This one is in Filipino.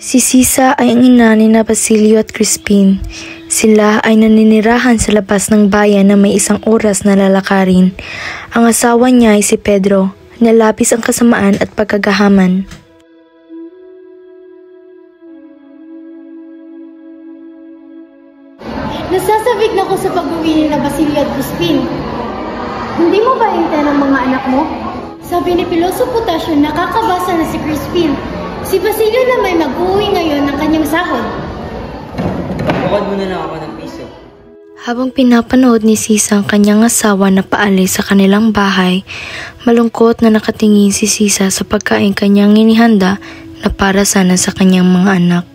Si Sisa ay ang ina ni na Basilio at Crispin. Sila ay naninirahan sa labas ng bayan na may isang oras na lalakarin. Ang asawa niya ay si Pedro, na labis ang kasamaan at pagkagahaman. Nasasabik na ko sa pag-uwi ni na Basilio at Crispin. Hindi mo ba hintayin ang mga anak mo? Sabi ni Piloso Potasio, nakakabasa na si Crispin. Si Basilio na may mag-uwi ngayon ng kanyang sahod. Bukod muna lang ako ng piso. Habang pinapanood ni Sisa ang kanyang asawa na paalis sa kanilang bahay, malungkot na nakatingin si Sisa sa pagkain kanyang inihanda na para sana sa kanyang mga anak.